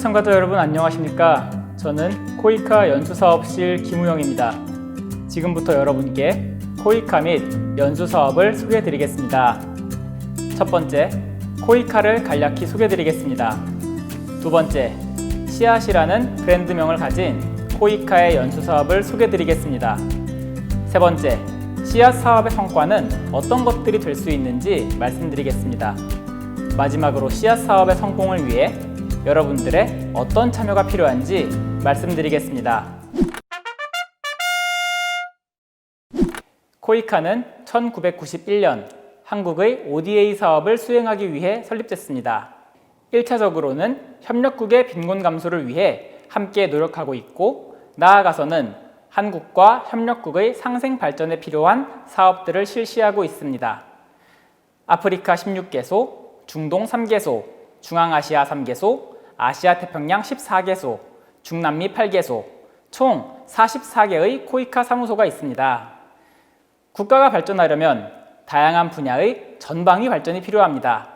시청자자 여러분 안녕하십니까? 저는 코이카 연수사업실 김우영입니다. 지금부터 여러분께 코이카 및 연수사업을 소개해드리겠습니다. 첫 번째, 코이카를 간략히 소개해드리겠습니다. 두 번째, 씨앗이라는 브랜드명을 가진 코이카의 연수사업을 소개해드리겠습니다. 세 번째, 씨앗 사업의 성과는 어떤 것들이 될 수 있는지 말씀드리겠습니다. 마지막으로 씨앗 사업의 성공을 위해 여러분들의 어떤 참여가 필요한지 말씀드리겠습니다. 코이카는 1991년 한국의 ODA 사업을 수행하기 위해 설립됐습니다. 1차적으로는 협력국의 빈곤 감소를 위해 함께 노력하고 있고, 나아가서는 한국과 협력국의 상생 발전에 필요한 사업들을 실시하고 있습니다. 아프리카 16개소, 중동 3개소, 중앙아시아 3개소, 아시아 태평양 14개소, 중남미 8개소, 총 44개의 코이카 사무소가 있습니다. 국가가 발전하려면 다양한 분야의 전방위 발전이 필요합니다.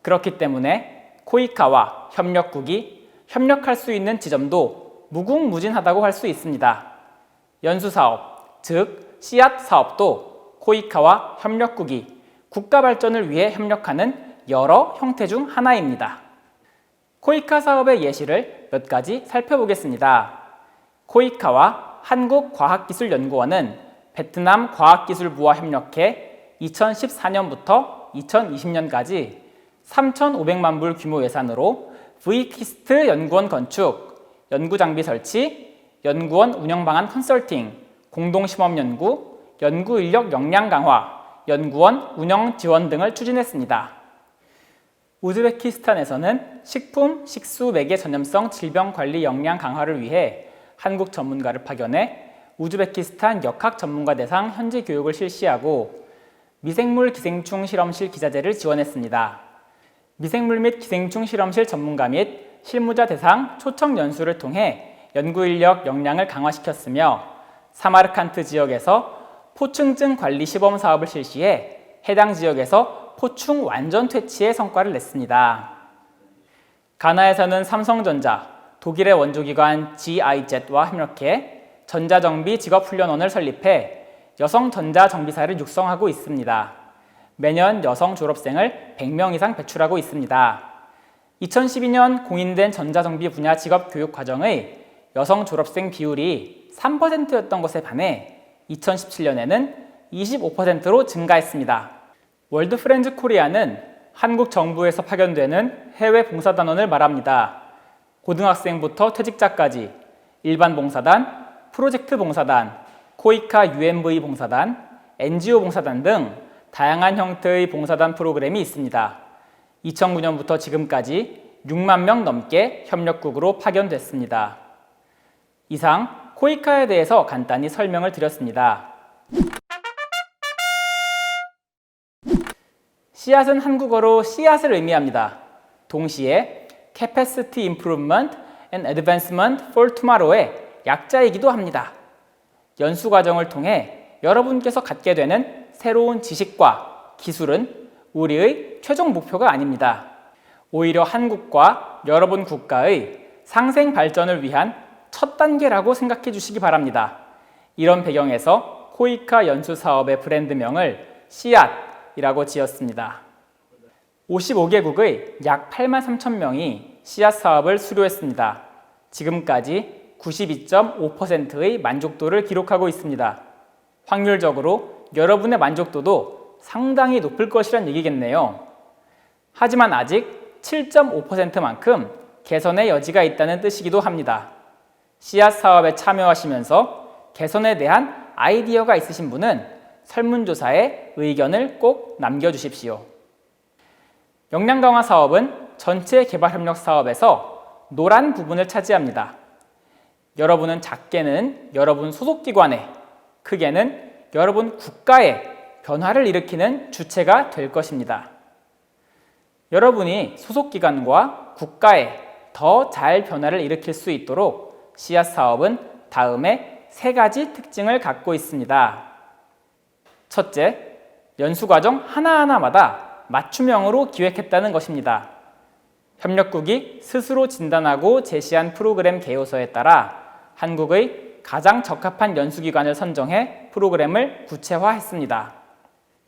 그렇기 때문에 코이카와 협력국이 협력할 수 있는 지점도 무궁무진하다고 할 수 있습니다. 연수사업, 즉 씨앗 사업도 코이카와 협력국이 국가 발전을 위해 협력하는 여러 형태 중 하나입니다. 코이카 사업의 예시를 몇 가지 살펴보겠습니다. 코이카와 한국과학기술연구원은 베트남 과학기술부와 협력해 2014년부터 2020년까지 3,500만 불 규모 예산으로 V키스트 연구원 건축, 연구장비 설치, 연구원 운영방안 컨설팅, 공동심업연구, 연구인력 역량 강화, 연구원 운영 지원 등을 추진했습니다. 우즈베키스탄에서는 식품, 식수, 매개 전염성 질병 관리 역량 강화를 위해 한국 전문가를 파견해 우즈베키스탄 역학 전문가 대상 현지 교육을 실시하고 미생물 기생충 실험실 기자재를 지원했습니다. 미생물 및 기생충 실험실 전문가 및 실무자 대상 초청 연수를 통해 연구인력 역량을 강화시켰으며, 사마르칸트 지역에서 포충증 관리 시범 사업을 실시해 해당 지역에서 포충 완전 퇴치의 성과를 냈습니다. 가나에서는 삼성전자, 독일의 원조기관 GIZ와 협력해 전자정비 직업훈련원을 설립해 여성 전자정비사를 육성하고 있습니다. 매년 여성 졸업생을 100명 이상 배출하고 있습니다. 2012년 공인된 전자정비 분야 직업교육 과정의 여성 졸업생 비율이 3%였던 것에 반해 2017년에는 25%로 증가했습니다. 월드프렌즈 코리아는 한국 정부에서 파견되는 해외 봉사단원을 말합니다. 고등학생부터 퇴직자까지 일반 봉사단, 프로젝트 봉사단, 코이카 UMV 봉사단, NGO 봉사단 등 다양한 형태의 봉사단 프로그램이 있습니다. 2009년부터 지금까지 6만 명 넘게 협력국으로 파견됐습니다. 이상 코이카에 대해서 간단히 설명을 드렸습니다. 씨앗은 한국어로 씨앗을 의미합니다. 동시에 Capacity Improvement and Advancement for Tomorrow의 약자이기도 합니다. 연수 과정을 통해 여러분께서 갖게 되는 새로운 지식과 기술은 우리의 최종 목표가 아닙니다. 오히려 한국과 여러분 국가의 상생 발전을 위한 첫 단계라고 생각해 주시기 바랍니다. 이런 배경에서 코이카 연수 사업의 브랜드명을 씨앗이라고 지었습니다. 55개국의 약 8만 3천 명이 씨앗 사업을 수료했습니다. 지금까지 92.5%의 만족도를 기록하고 있습니다. 확률적으로 여러분의 만족도도 상당히 높을 것이란 얘기겠네요. 하지만 아직 7.5%만큼 개선의 여지가 있다는 뜻이기도 합니다. 씨앗 사업에 참여하시면서 개선에 대한 아이디어가 있으신 분은 설문조사에 의견을 꼭 남겨주십시오. 역량 강화 사업은 전체 개발협력 사업에서 노란 부분을 차지합니다. 여러분은 작게는 여러분 소속기관에, 크게는 여러분 국가에 변화를 일으키는 주체가 될 것입니다. 여러분이 소속기관과 국가에 더 잘 변화를 일으킬 수 있도록 씨앗 사업은 다음에 3가지 특징을 갖고 있습니다. 첫째, 연수과정 하나하나마다 맞춤형으로 기획했다는 것입니다. 협력국이 스스로 진단하고 제시한 프로그램 개요서에 따라 한국의 가장 적합한 연수기관을 선정해 프로그램을 구체화했습니다.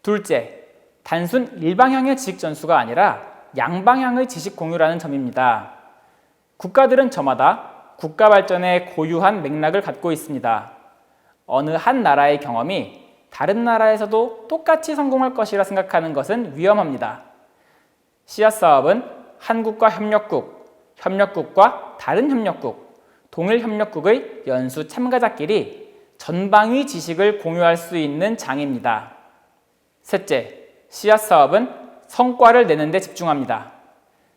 둘째, 단순 일방향의 지식 전수가 아니라 양방향의 지식 공유라는 점입니다. 국가들은 저마다 국가 발전에 고유한 맥락을 갖고 있습니다. 어느 한 나라의 경험이 다른 나라에서도 똑같이 성공할 것이라 생각하는 것은 위험합니다. 씨앗 사업은 한국과 협력국, 협력국과 다른 협력국, 동일 협력국의 연수 참가자끼리 전방위 지식을 공유할 수 있는 장입니다. 셋째, 씨앗 사업은 성과를 내는 데 집중합니다.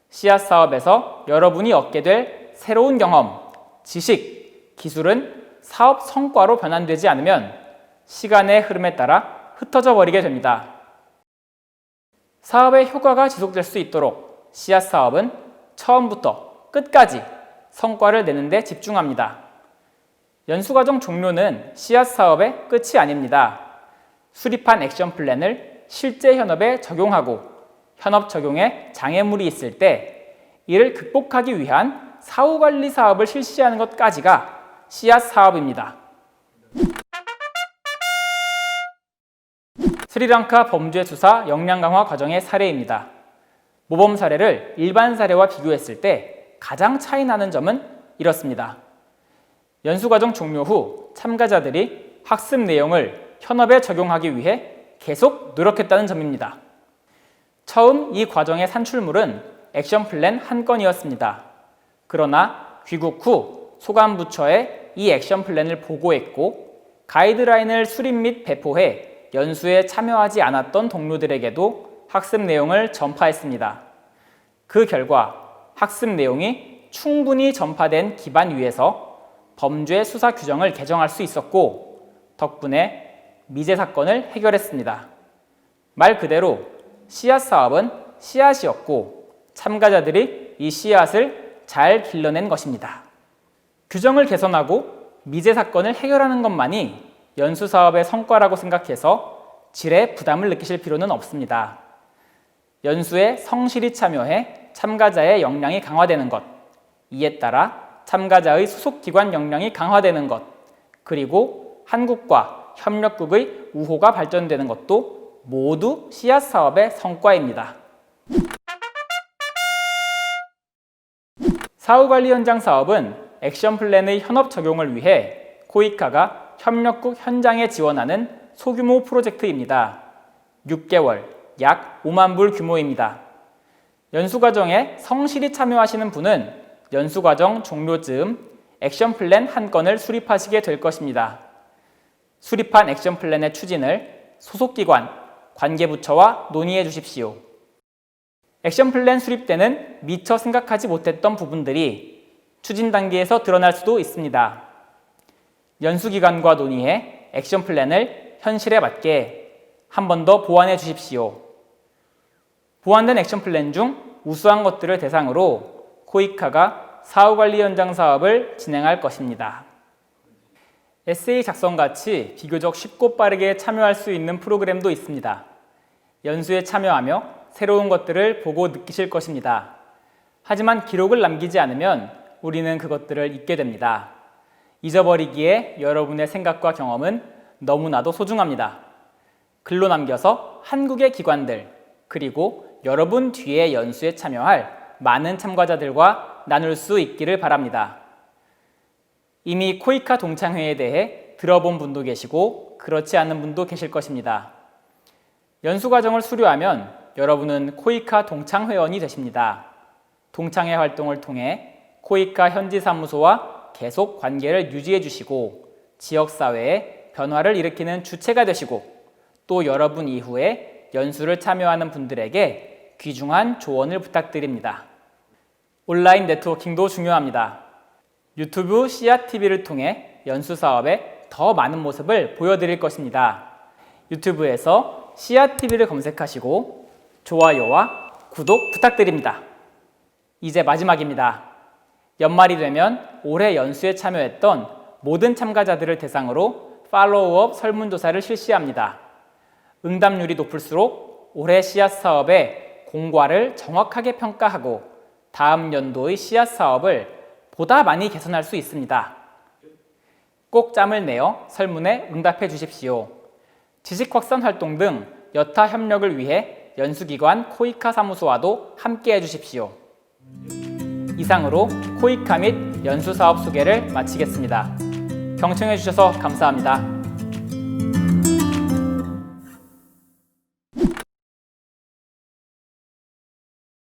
씨앗 사업에서 여러분이 얻게 될 새로운 경험, 지식, 기술은 사업 성과로 변환되지 않으면 시간의 흐름에 따라 흩어져 버리게 됩니다. 사업의 효과가 지속될 수 있도록 씨앗 사업은 처음부터 끝까지 성과를 내는 데 집중합니다. 연수과정 종료는 씨앗 사업의 끝이 아닙니다. 수립한 액션 플랜을 실제 현업에 적용하고 현업 적용에 장애물이 있을 때 이를 극복하기 위한 사후관리 사업을 실시하는 것까지가 씨앗 사업입니다. 스리랑카 범죄 수사 역량 강화 과정의 사례입니다. 모범 사례를 일반 사례와 비교했을 때 가장 차이 나는 점은 이렇습니다. 연수과정 종료 후 참가자들이 학습 내용을 현업에 적용하기 위해 계속 노력했다는 점입니다. 처음 이 과정의 산출물은 액션 플랜 한 건이었습니다. 그러나 귀국 후 소관부처에 이 액션 플랜을 보고했고 가이드라인을 수립 및 배포해 연수에 참여하지 않았던 동료들에게도 학습 내용을 전파했습니다. 그 결과 학습 내용이 충분히 전파된 기반 위에서 범죄 수사 규정을 개정할 수 있었고 덕분에 미제 사건을 해결했습니다. 말 그대로 씨앗 사업은 씨앗이었고 참가자들이 이 씨앗을 잘 길러낸 것입니다. 규정을 개선하고 미제 사건을 해결하는 것만이 연수 사업의 성과라고 생각해서 질에 부담을 느끼실 필요는 없습니다. 연수에 성실히 참여해 참가자의 역량이 강화되는 것, 이에 따라 참가자의 소속기관 역량이 강화되는 것, 그리고 한국과 협력국의 우호가 발전되는 것도 모두 씨앗 사업의 성과입니다. 사후관리 현장 사업은 액션 플랜의 현업 적용을 위해 코이카가 협력국 현장에 지원하는 소규모 프로젝트입니다. 6개월, 약 5만 불 규모입니다. 연수과정에 성실히 참여하시는 분은 연수과정 종료즈음 액션 플랜 한 건을 수립하시게 될 것입니다. 수립한 액션 플랜의 추진을 소속기관, 관계부처와 논의해 주십시오. 액션 플랜 수립 때는 미처 생각하지 못했던 부분들이 추진 단계에서 드러날 수도 있습니다. 연수기관과 논의해 액션 플랜을 현실에 맞게 한 번 더 보완해 주십시오. 보완된 액션 플랜 중 우수한 것들을 대상으로 코이카가 사후관리 현장 사업을 진행할 것입니다. 에세이 작성같이 비교적 쉽고 빠르게 참여할 수 있는 프로그램도 있습니다. 연수에 참여하며 새로운 것들을 보고 느끼실 것입니다. 하지만 기록을 남기지 않으면 우리는 그것들을 잊게 됩니다. 잊어버리기에 여러분의 생각과 경험은 너무나도 소중합니다. 글로 남겨서 한국의 기관들, 그리고 여러분 뒤에 연수에 참여할 많은 참가자들과 나눌 수 있기를 바랍니다. 이미 코이카 동창회에 대해 들어본 분도 계시고 그렇지 않은 분도 계실 것입니다. 연수 과정을 수료하면 여러분은 코이카 동창회원이 되십니다. 동창회 활동을 통해 코이카 현지 사무소와 계속 관계를 유지해 주시고 지역사회에 변화를 일으키는 주체가 되시고 또 여러분 이후에 연수를 참여하는 분들에게 귀중한 조언을 부탁드립니다. 온라인 네트워킹도 중요합니다. 유튜브 씨앗TV를 통해 연수 사업의 더 많은 모습을 보여드릴 것입니다. 유튜브에서 씨앗TV를 검색하시고 좋아요와 구독 부탁드립니다. 이제 마지막입니다. 연말이 되면 올해 연수에 참여했던 모든 참가자들을 대상으로 팔로우업 설문조사를 실시합니다. 응답률이 높을수록 올해 씨앗 사업의 공과를 정확하게 평가하고 다음 연도의 씨앗 사업을 보다 많이 개선할 수 있습니다. 꼭 짬을 내어 설문에 응답해 주십시오. 지식 확산 활동 등 여타 협력을 위해 연수기관 코이카 사무소와도 함께 해주십시오. 이상으로 코이카 및 연수사업 소개를 마치겠습니다. 경청해 주셔서 감사합니다.